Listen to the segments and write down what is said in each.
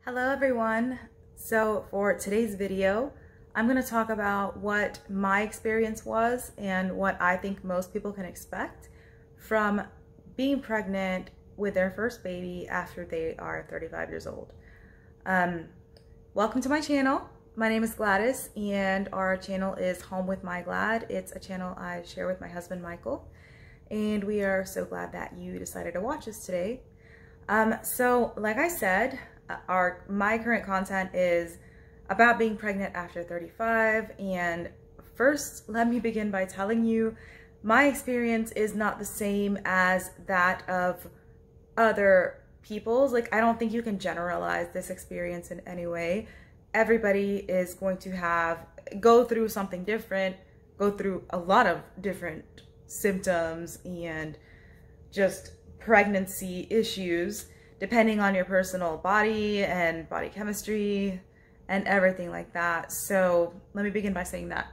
Hello everyone. So for today's video, I'm going to talk about what my experience was and what I think most people can expect from being pregnant with their first baby after they are 35 years old. Welcome to my channel. My name is Gladys and our channel is Home with My Glad. It's a channel I share with my husband Michael, and we are so glad that you decided to watch us today. So like I said, my current content is about being pregnant after 35, and first let me begin by telling you my experience is not the same as that of other people's. Like, I don't think you can generalize this experience in any way. Everybody is going to go through something different, go through a lot of different symptoms and just pregnancy issues depending on your personal body and body chemistry and everything like that. So let me begin by saying that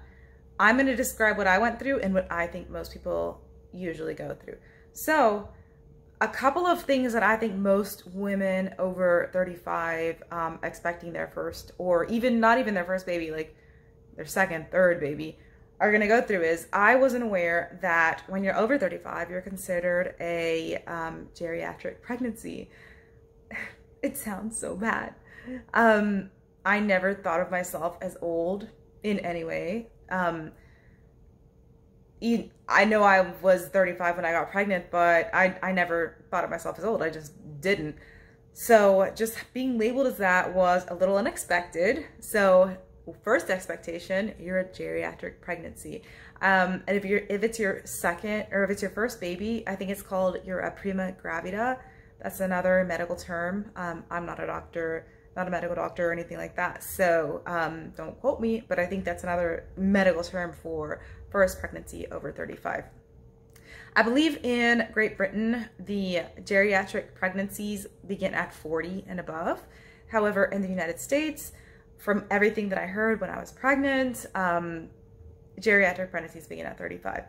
I'm going to describe what I went through and what I think most people usually go through. So a couple of things that I think most women over 35 expecting their first, or even not even their first baby, like their second, third baby, are going to go through is, I wasn't aware that when you're over 35, you're considered a geriatric pregnancy. It sounds so bad. I never thought of myself as old in any way. I know I was 35 when I got pregnant, but I never thought of myself as old. I just didn't. So just being labeled as that was a little unexpected. So first expectation, you're a geriatric pregnancy. And if it's your second, or if it's your first baby, I think it's called you're a prima gravida. That's another medical term. I'm not a doctor, not a medical doctor or anything like that, so don't quote me, but I think that's another medical term for first pregnancy over 35. I believe in Great Britain, the geriatric pregnancies begin at 40 and above. However, in the United States, from everything that I heard when I was pregnant, geriatric pregnancies begin at 35.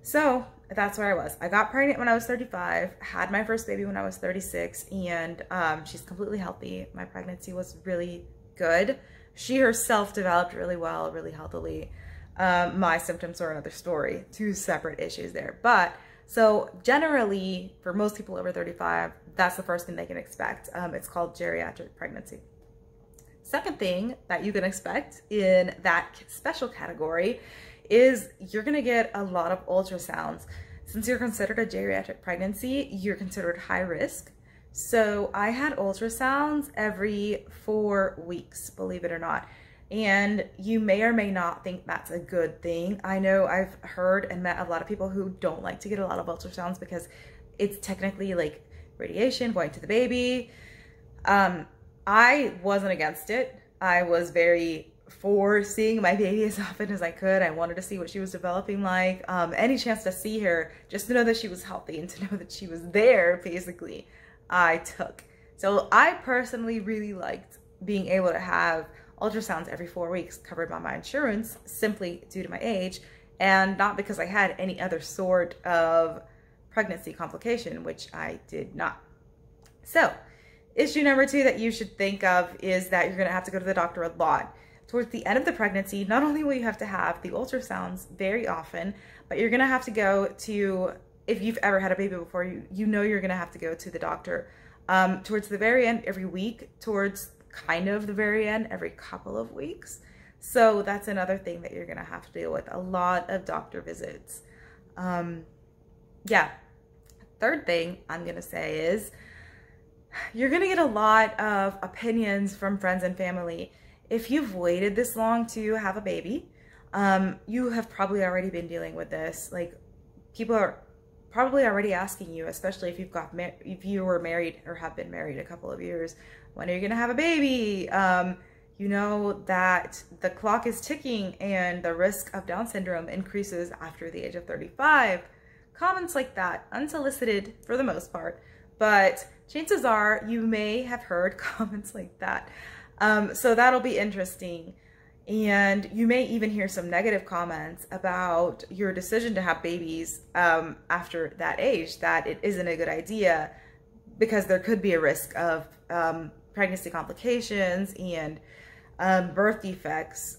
So that's where I was. I got pregnant when I was 35, had my first baby when I was 36, and she's completely healthy. My pregnancy was really good. She herself developed really well, really healthily. My symptoms are another story, two separate issues there. But so generally, for most people over 35, that's the first thing they can expect. It's called geriatric pregnancy. Second thing that you can expect in that special category is you're gonna get a lot of ultrasounds. Since you're considered a geriatric pregnancy, you're considered high risk. So I had ultrasounds every 4 weeks, believe it or not. And you may or may not think that's a good thing. I know I've heard and met a lot of people who don't like to get a lot of ultrasounds because it's technically like radiation going to the baby. I wasn't against it. I was very for seeing my baby as often as I could. I wanted to see what she was developing like. Any chance to see her, just to know that she was healthy and to know that she was there, basically, I took. So I personally really liked being able to have ultrasounds every 4 weeks covered by my insurance, simply due to my age, and not because I had any other sort of pregnancy complication, which I did not. So issue number 2 that you should think of is that you're gonna have to go to the doctor a lot. Towards the end of the pregnancy, not only will you have to have the ultrasounds very often, but you're gonna have to go to, if you've ever had a baby before, you know you're gonna have to go to the doctor towards the very end every week, towards kind of the very end every couple of weeks. So that's another thing that you're gonna have to deal with, a lot of doctor visits. Yeah. Third thing I'm gonna say is you're gonna get a lot of opinions from friends and family. If you've waited this long to have a baby, you have probably already been dealing with this. Like, people are probably already asking you, especially if if you were married or have been married a couple of years, when are you gonna have a baby? You know that the clock is ticking and the risk of Down syndrome increases after the age of 35. Comments like that, unsolicited for the most part, but chances are you may have heard comments like that. So that'll be interesting. And you may even hear some negative comments about your decision to have babies after that age, that it isn't a good idea because there could be a risk of pregnancy complications and birth defects.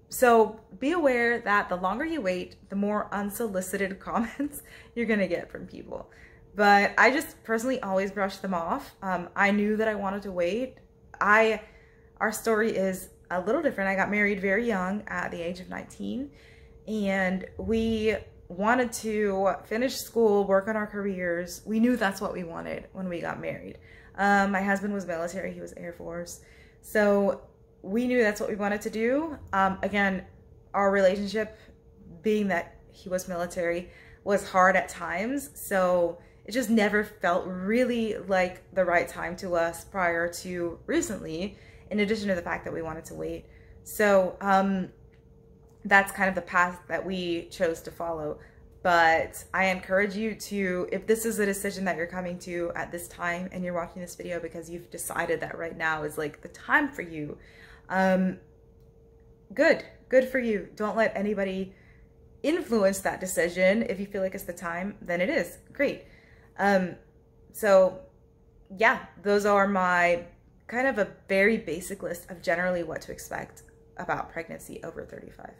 So be aware that the longer you wait, the more unsolicited comments you're gonna get from people. But I just personally always brush them off. I knew that I wanted to wait. Our story is a little different. I got married very young at the age of 19, and we wanted to finish school, work on our careers. We knew that's what we wanted when we got married. My husband was military, he was Air Force. So we knew that's what we wanted to do. Again, our relationship, being that he was military, was hard at times. So it just never felt really like the right time to us prior to recently, in addition to the fact that we wanted to wait. So that's kind of the path that we chose to follow. But I encourage you to, if this is a decision that you're coming to at this time and you're watching this video because you've decided that right now is like the time for you, good for you. Don't let anybody influence that decision. If you feel like it's the time, then it is. Great. So yeah, those are my kind of a very basic list of generally what to expect about pregnancy over 35.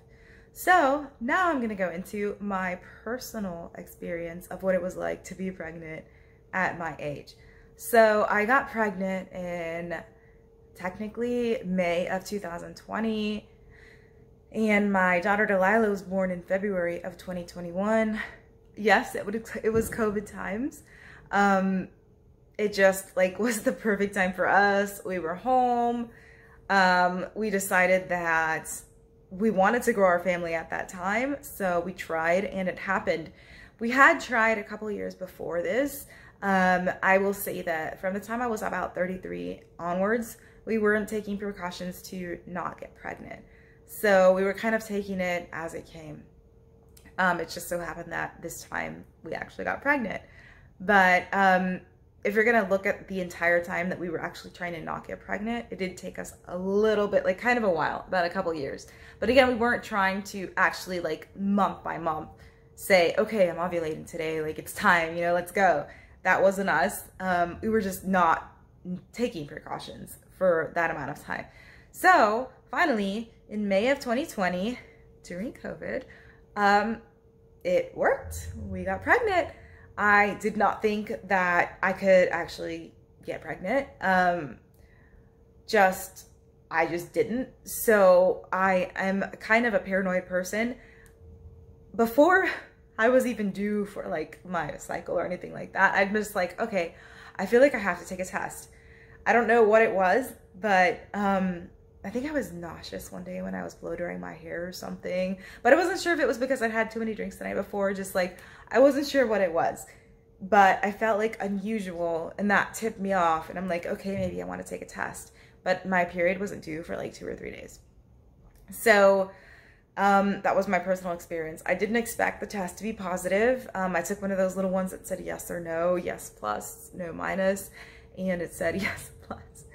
So now I'm gonna go into my personal experience of what it was like to be pregnant at my age. So I got pregnant in technically May of 2020, and my daughter Delilah was born in February of 2021. Yes, it was COVID times. It just like was the perfect time for us. We were home. We decided that we wanted to grow our family at that time, so we tried, and it happened. We had tried a couple of years before this. I will say that from the time I was about 33 onwards, we weren't taking precautions to not get pregnant. So we were kind of taking it as it came. It just so happened that this time we actually got pregnant. But if you're gonna look at the entire time that we were actually trying to not get pregnant, it did take us a little bit, like kind of a while, about a couple years. But again, we weren't trying to actually like month by month say, okay, I'm ovulating today, like it's time, you know, let's go. That wasn't us. We were just not taking precautions for that amount of time. So finally, in May of 2020, during COVID, it worked. We got pregnant. I did not think that I could actually get pregnant. I just didn't. So I am kind of a paranoid person. Before I was even due for like my cycle or anything like that, I'm just like, okay, I feel like I have to take a test. I don't know what it was, but I think I was nauseous one day when I was blow drying my hair or something, but I wasn't sure if it was because I'd had too many drinks the night before, just like, I wasn't sure what it was, but I felt like unusual, and that tipped me off, and I'm like, okay, maybe I want to take a test, but my period wasn't due for like 2 or 3 days. So that was my personal experience. I didn't expect the test to be positive. I took one of those little ones that said yes or no, yes plus, no minus, and it said yes plus.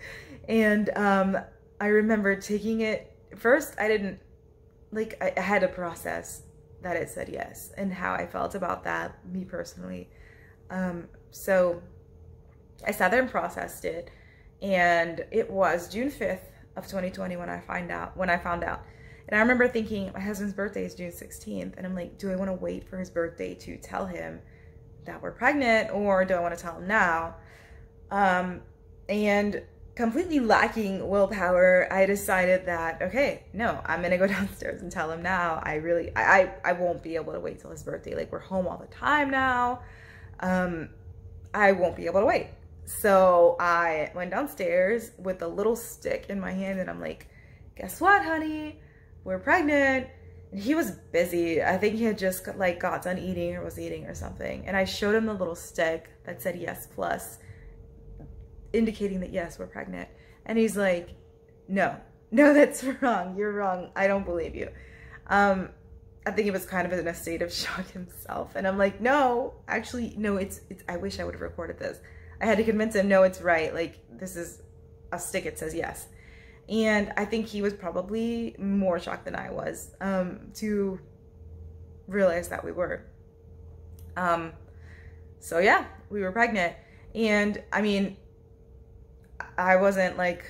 And I remember taking it first. I didn't like, I had to process that it said yes and how I felt about that, me personally. So I sat there and processed it, and it was June 5th of 2020 when I found out. And I remember thinking, my husband's birthday is June 16th, and I'm like, do I want to wait for his birthday to tell him that we're pregnant, or do I want to tell him now? And completely lacking willpower, I decided that, okay, no, I'm gonna go downstairs and tell him now. I won't be able to wait till his birthday. Like, we're home all the time now. I won't be able to wait. So I went downstairs with a little stick in my hand, and I'm like, guess what, honey? We're pregnant. And he was busy. I think he had just got done eating or was eating or something. And I showed him the little stick that said yes plus, indicating that yes, we're pregnant. And he's like, no, that's wrong. You're wrong. I don't believe you. I think he was kind of in a state of shock himself. And I'm like, no, actually, no, it's I wish I would have recorded this. I had to convince him, no, it's right. Like, this is a stick, it says yes. And I think he was probably more shocked than I was to realize that we were. So yeah, we were pregnant. And I mean, I wasn't like,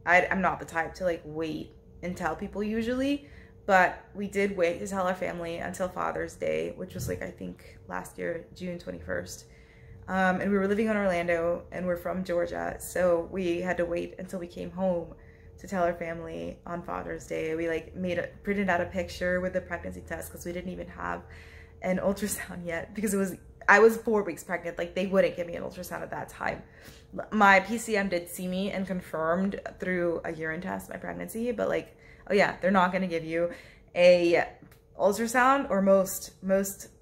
I'm not the type to like wait and tell people usually, but we did wait to tell our family until Father's Day, which was like, I think last year, June 21st. And we were living in Orlando and we're from Georgia. So we had to wait until we came home to tell our family on Father's Day. We like printed out a picture with the pregnancy test because we didn't even have an ultrasound yet because I was 4 weeks pregnant. Like they wouldn't give me an ultrasound at that time. My PCM did see me and confirmed through a urine test my pregnancy, but like, oh yeah, they're not going to give you a ultrasound, or most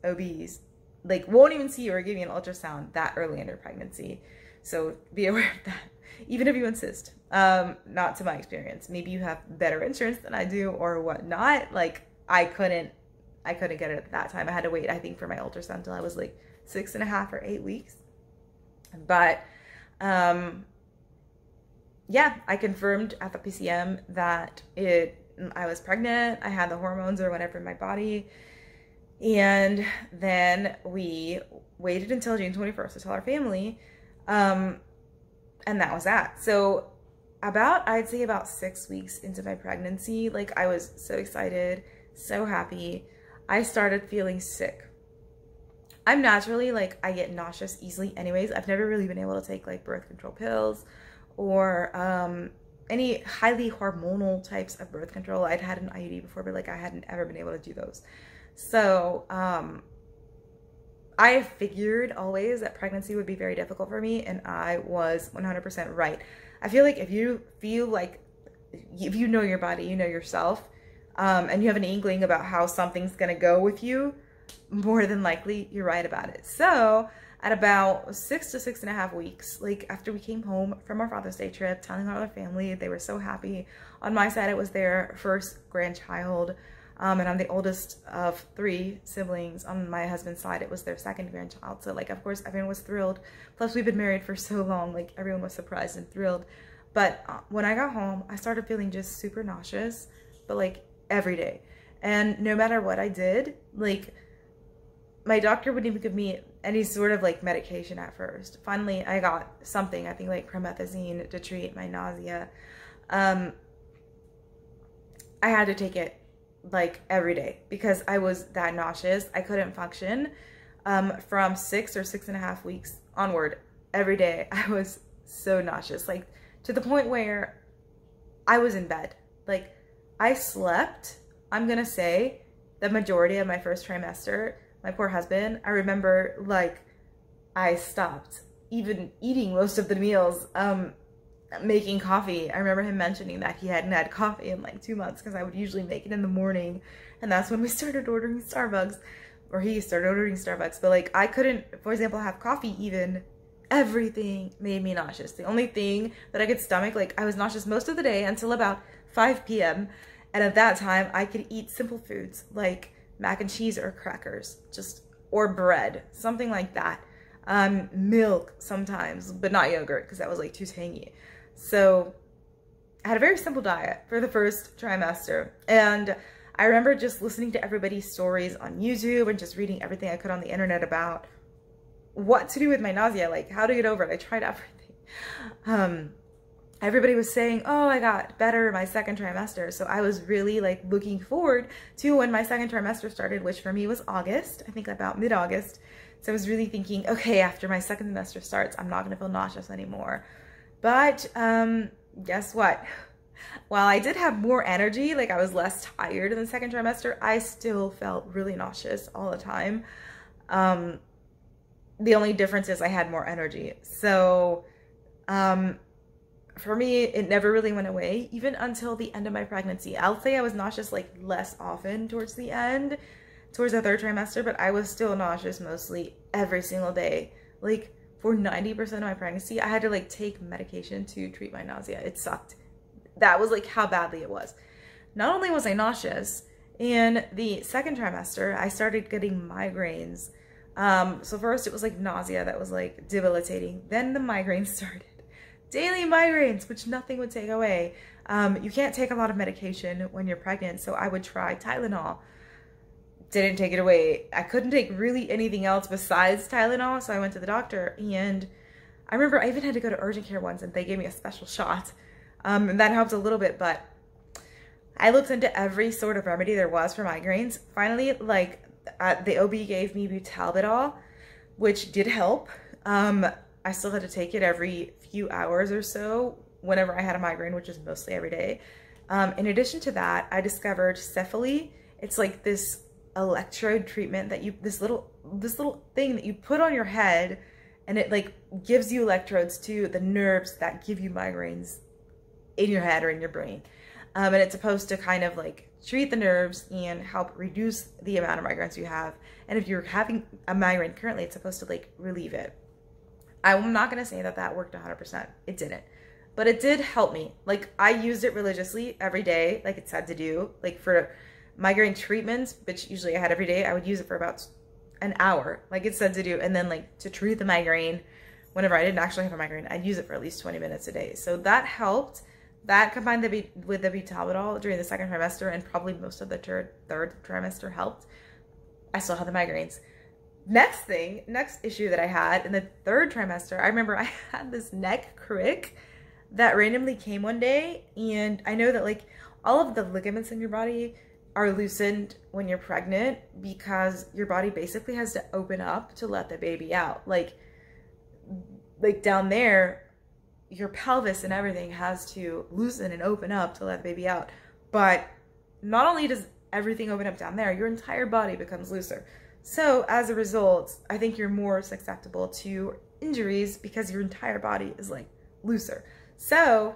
OBs like won't even see you or give you an ultrasound that early in your pregnancy. So be aware of that, even if you insist. Not to my experience. Maybe you have better insurance than I do or whatnot. Like I couldn't get it at that time. I had to wait, I think, for my ultrasound until I was like 6.5 or 8 weeks. But yeah, I confirmed at the PCM that I was pregnant. I had the hormones or whatever in my body. And then we waited until June 21st to tell our family. And that was that. So I'd say about 6 weeks into my pregnancy, like I was so excited, so happy. I started feeling sick. I'm naturally like, I get nauseous easily anyways. I've never really been able to take like birth control pills or any highly hormonal types of birth control. I'd had an IUD before, but like I hadn't ever been able to do those. So I figured always that pregnancy would be very difficult for me, and I was 100% right. I feel like if you know your body, you know yourself, and you have an inkling about how something's gonna go with you, more than likely you're right about it. So at about 6 to 6.5 weeks, like after we came home from our Father's Day trip, telling our family, they were so happy. On my side, it was their first grandchild. And I'm the oldest of 3 siblings. On my husband's side, it was their second grandchild. So like, of course, everyone was thrilled. Plus we've been married for so long, like everyone was surprised and thrilled. But when I got home, I started feeling just super nauseous, but like every day. And no matter what I did, like my doctor wouldn't even give me any sort of like medication at first. Finally, I got something, I think like promethazine to treat my nausea. I had to take it like every day because I was that nauseous. I couldn't function from 6 or 6.5 weeks onward. Every day I was so nauseous, like to the point where I was in bed. Like I slept, I'm gonna say, the majority of my first trimester. My poor husband, I remember like I stopped even eating most of the meals, making coffee. I remember him mentioning that he hadn't had coffee in like 2 months because I would usually make it in the morning, and that's when we started ordering Starbucks, or he started ordering Starbucks. But like I couldn't, for example, have coffee even. Everything made me nauseous. The only thing that I could stomach, like I was nauseous most of the day until about 5 p.m. And at that time I could eat simple foods like mac and cheese or crackers, or bread, something like that. Milk sometimes, but not yogurt because that was like too tangy. So I had a very simple diet for the first trimester. And I remember just listening to everybody's stories on YouTube and just reading everything I could on the internet about what to do with my nausea, like how to get over it. I tried everything. Everybody was saying, oh, I got better my second trimester. So I was really like looking forward to when my second trimester started, which for me was August, I think about mid-August. So I was really thinking, okay, after my second semester starts, I'm not gonna feel nauseous anymore. But guess what? While I did have more energy, like I was less tired in the second trimester, I still felt really nauseous all the time. The only difference is I had more energy. So for me, it never really went away, even until the end of my pregnancy. I'll say I was nauseous like less often towards the end, towards the third trimester, but I was still nauseous mostly every single day. Like for 90% of my pregnancy, I had to like take medication to treat my nausea. It sucked. That was like how badly it was. Not only was I nauseous, in the second trimester, I started getting migraines. So first it was like nausea that was like debilitating. Then the migraines started. Daily migraines, which nothing would take away. You can't take a lot of medication when you're pregnant, so I would try Tylenol. Didn't take it away. I couldn't take really anything else besides Tylenol, so I went to the doctor, and I remember I even had to go to urgent care once and they gave me a special shot. And that helped a little bit, but I looked into every sort of remedy there was for migraines. Finally, like the OB gave me butalbital, which did help. I still had to take it every few hours or so whenever I had a migraine, which is mostly every day. In addition to that, I discovered Cephaly. It's like this electrode treatment that this little thing that you put on your head, and it like gives you electrodes to the nerves that give you migraines in your head or in your brain. And it's supposed to kind of like treat the nerves and help reduce the amount of migraines you have. And if you're having a migraine currently, it's supposed to like relieve it. I'm not going to say that that worked 100%. It didn't. But it did help me. Like, I used it religiously every day, like it said to do. Like, for migraine treatments, which usually I had every day, I would use it for about an hour, like it said to do. And then, like, to treat the migraine, whenever I didn't actually have a migraine, I'd use it for at least 20 minutes a day. So that helped. That combined with the butalbital during the second trimester, and probably most of the third trimester helped. I still had the migraines. Next issue that I had in the third trimester, I remember I had this neck crick that randomly came one day, and I know that like all of the ligaments in your body are loosened when you're pregnant because your body basically has to open up to let the baby out. Like down there, your pelvis and everything has to loosen and open up to let the baby out. But not only does everything open up down there, your entire body becomes looser. So as a result, I think you're more susceptible to injuries because your entire body is like looser. So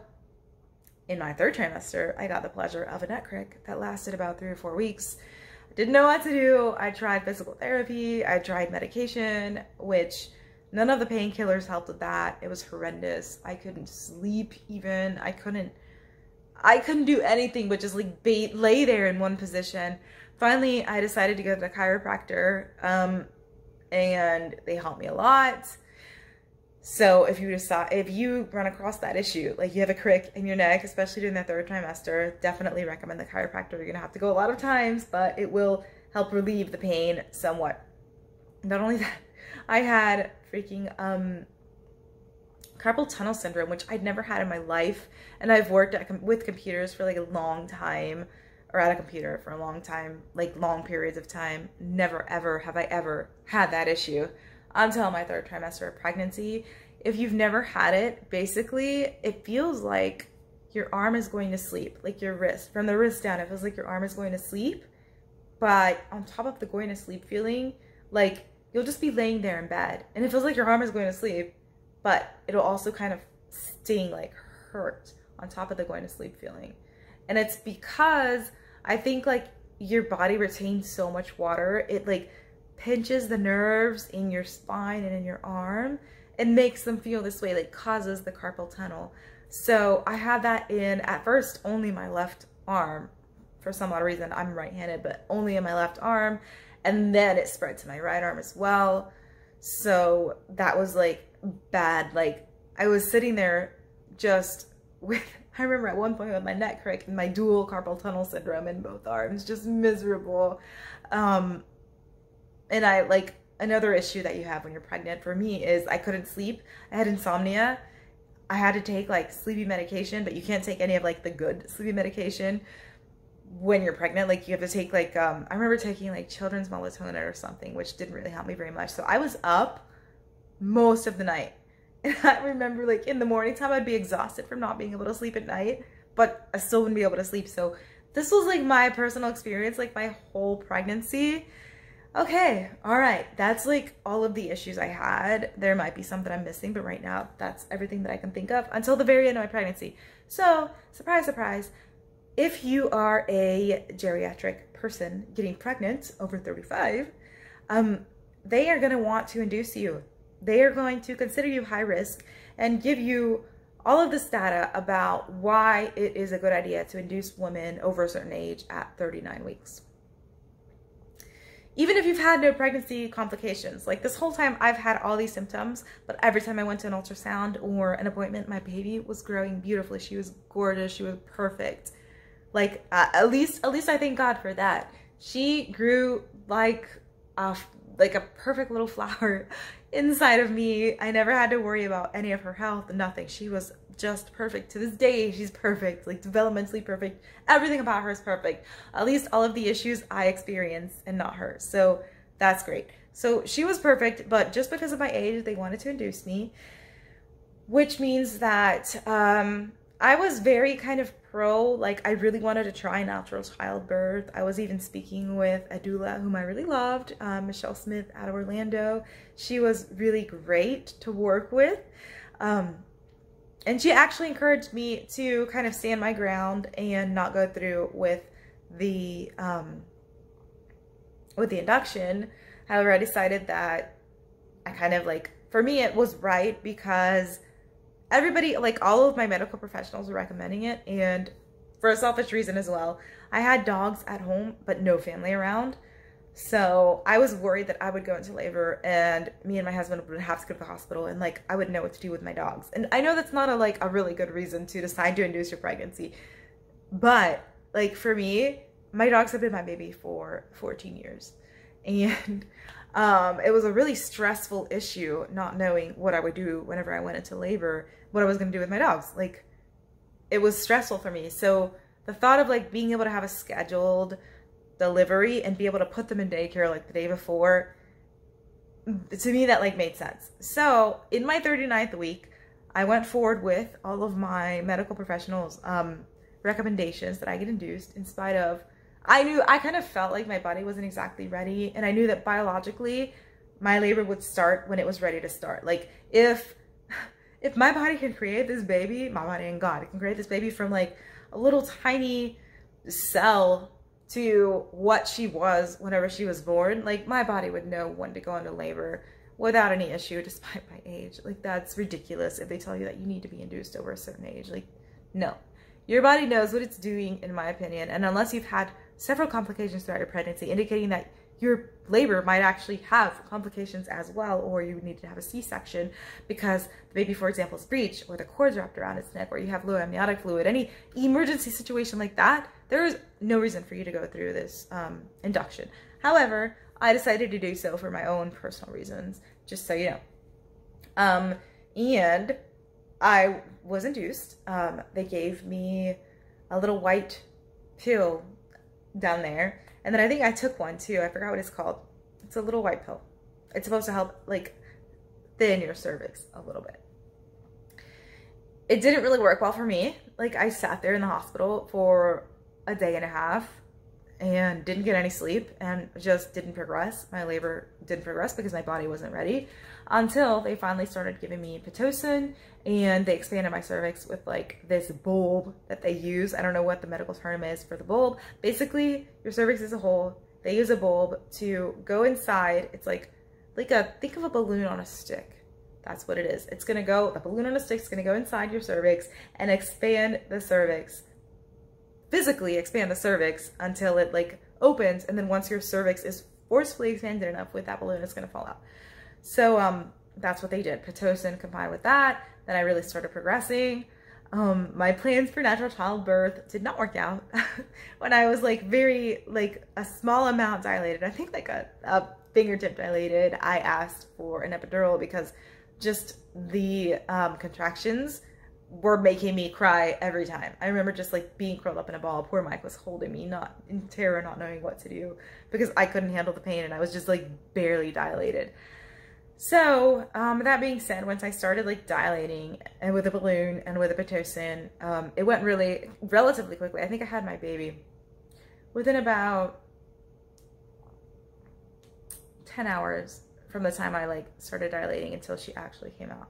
in my third trimester, I got the pleasure of a neck crick that lasted about 3 or 4 weeks. I didn't know what to do. I tried physical therapy. I tried medication, which none of the painkillers helped with that. It was horrendous. I couldn't sleep even. I couldn't do anything but just like lay there in one position. Finally, I decided to go to the chiropractor, and they helped me a lot. So if you run across that issue, like you have a crick in your neck, especially during the third trimester, definitely recommend the chiropractor. You're gonna have to go a lot of times, but it will help relieve the pain somewhat. Not only that, I had freaking carpal tunnel syndrome, which I'd never had in my life, and I've worked with computers for like a long time, or at a computer for a long time, like long periods of time. Never ever have I ever had that issue until my third trimester of pregnancy. If you've never had it, basically it feels like your arm is going to sleep, like your wrist, from the wrist down, it feels like your arm is going to sleep. But on top of the going to sleep feeling, like you'll just be laying there in bed and it feels like your arm is going to sleep, but it'll also kind of sting, like hurt on top of the going to sleep feeling. And it's because I think like your body retains so much water, it like pinches the nerves in your spine and in your arm and makes them feel this way, like causes the carpal tunnel. So I had that in, at first, only my left arm. For some odd reason, I'm right-handed, but only in my left arm. And then it spread to my right arm as well. So that was like bad. Like I was sitting there just with, I remember at one point with my neck crick and my dual carpal tunnel syndrome in both arms, just miserable. And I like, another issue that you have when you're pregnant for me is I couldn't sleep. I had insomnia. I had to take like sleepy medication, but you can't take any of like the good sleepy medication when you're pregnant. Like you have to take like, I remember taking like children's melatonin or something, which didn't really help me very much. So I was up most of the night. And I remember like in the morning time, I'd be exhausted from not being able to sleep at night, but I still wouldn't be able to sleep. So this was like my personal experience, like my whole pregnancy. Okay, all right, that's like all of the issues I had. There might be some that I'm missing, but right now that's everything that I can think of until the very end of my pregnancy. So, surprise, surprise, if you are a geriatric person getting pregnant over 35, they are going to want to induce you. They are going to consider you high risk and give you all of this data about why it is a good idea to induce women over a certain age at 39 weeks. Even if you've had no pregnancy complications, like this whole time I've had all these symptoms, but every time I went to an ultrasound or an appointment, my baby was growing beautifully. She was gorgeous. She was perfect. Like, at least I thank God for that. She grew like a perfect little flower. inside of me. I never had to worry about any of her health, nothing. She was just perfect. To this day, she's perfect, like developmentally perfect. Everything about her is perfect. At least all of the issues I experience and not her. So that's great. So she was perfect, but just because of my age, they wanted to induce me, which means that I was very kind of pro, like I really wanted to try natural childbirth. I was even speaking with a doula whom I really loved, Michelle Smith out of Orlando. She was really great to work with. And she actually encouraged me to kind of stand my ground and not go through with the induction. However, I decided that I kind of like, for me, it was right because everybody, like all of my medical professionals were recommending it. And for a selfish reason as well, I had dogs at home, but no family around. So I was worried that I would go into labor and me and my husband would have to go to the hospital and like I wouldn't know what to do with my dogs. And I know that's not a really good reason to decide to induce your pregnancy. But like for me, my dogs have been my baby for 14 years. And it was a really stressful issue not knowing what I would do whenever I went into labor, what I was going to do with my dogs. Like it was stressful for me. So the thought of like being able to have a scheduled delivery and be able to put them in daycare like the day before, to me that like made sense. So in my 39th week, I went forward with all of my medical professionals recommendations that I get induced in spite of, I kind of felt like my body wasn't exactly ready, and I knew that biologically my labor would start when it was ready to start. Like if my body can create this baby, my body and God, it can create this baby from like a little tiny cell to what she was whenever she was born, like my body would know when to go into labor without any issue despite my age. Like that's ridiculous if they tell you that you need to be induced over a certain age. Like no, your body knows what it's doing in my opinion. And unless you've had several complications throughout your pregnancy indicating that your labor might actually have complications as well, or you need to have a C-section because the baby, for example, is breached or the cord's wrapped around its neck or you have low amniotic fluid, any emergency situation like that, there is no reason for you to go through this induction. However, I decided to do so for my own personal reasons, just so you know. And I was induced. They gave me a little white pill down there. And then I think I took one too. I forgot what it's called. It's a little white pill. It's supposed to help like thin your cervix a little bit. It didn't really work well for me. Like I sat there in the hospital for a day and a half and didn't get any sleep and just didn't progress. My labor didn't progress because my body wasn't ready until they finally started giving me Pitocin, and they expanded my cervix with like this bulb that they use. I don't know what the medical term is for the bulb. Basically, your cervix is a hole. They use a bulb to go inside. It's like think of a balloon on a stick. That's what it is. It's gonna go, the balloon on a stick is gonna go inside your cervix and expand the cervix, physically expand the cervix until it like opens, and then once your cervix is forcefully expanded enough with that balloon, it's gonna fall out. So that's what they did. Pitocin combined with that. Then I really started progressing. My plans for natural childbirth did not work out. When I was like very, like a small amount dilated, I think like a fingertip dilated, I asked for an epidural because just the contractions were making me cry every time. I remember just like being curled up in a ball. Poor Mike was holding me, not in terror, not knowing what to do because I couldn't handle the pain and I was just like barely dilated. So that being said, once I started like dilating and with a balloon and with a Pitocin, it went relatively quickly. I think I had my baby within about 10 hours from the time I like started dilating until she actually came out.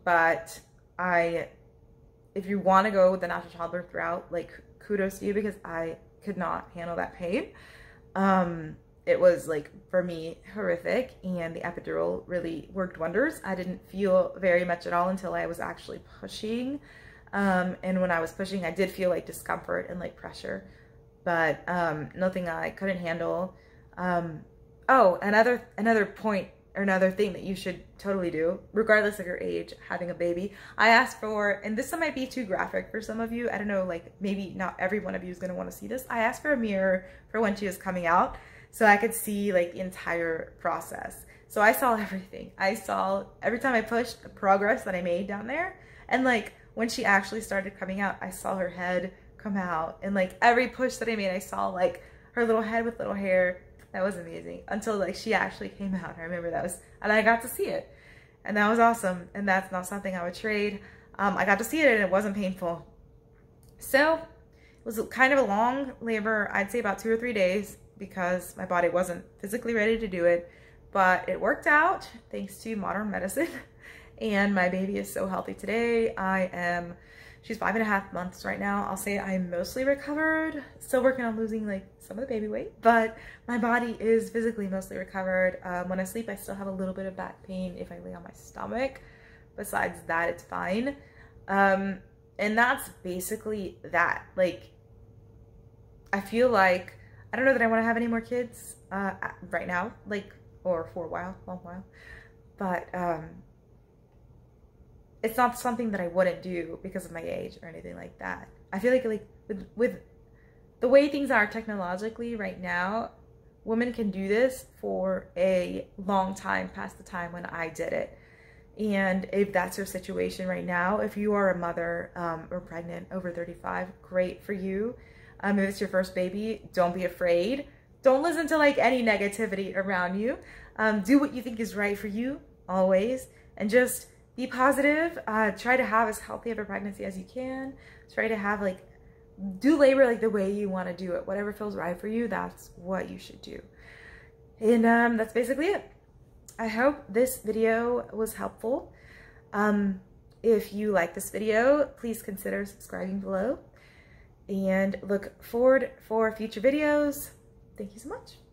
But if you want to go with the natural childbirth route, like kudos to you, because I could not handle that pain. It was like, for me, horrific, and the epidural really worked wonders. I didn't feel very much at all until I was actually pushing. And when I was pushing, I did feel like discomfort and like pressure, but nothing I couldn't handle. Oh, another point or another thing that you should totally do, regardless of your age, having a baby. I asked for, and this might be too graphic for some of you, I don't know, like maybe not every one of you is going to want to see this. I asked for a mirror for when she was coming out so I could see like the entire process. So I saw everything. I saw every time I pushed the progress that I made down there. And like when she actually started coming out, I saw her head come out. And like every push that I made, I saw like her little head with little hair. That was amazing until like she actually came out. I remember that was, and I got to see it. And that was awesome. And that's not something I would trade. I got to see it and it wasn't painful. So it was kind of a long labor. I'd say about 2 or 3 days because my body wasn't physically ready to do it. But it worked out thanks to modern medicine. And my baby is so healthy today. She's 5.5 months right now. I'll say I'm mostly recovered. Still working on losing like some of the baby weight, but my body is physically mostly recovered. When I sleep, I still have a little bit of back pain if I lay on my stomach. Besides that, it's fine. And that's basically that. Like, I feel like, I don't know that I want to have any more kids right now, like, or for a while, long while, but it's not something that I wouldn't do because of my age or anything like that. I feel like with the way things are technologically right now, women can do this for a long time past the time when I did it. And if that's your situation right now, if you are a mother or pregnant over 35, great for you. If it's your first baby, don't be afraid. Don't listen to like any negativity around you. Do what you think is right for you always, and just be positive. Try to have as healthy of a pregnancy as you can. Try to have like, do labor like the way you want to do it. Whatever feels right for you, that's what you should do. And that's basically it. I hope this video was helpful. If you like this video, please consider subscribing below and look forward for future videos. Thank you so much.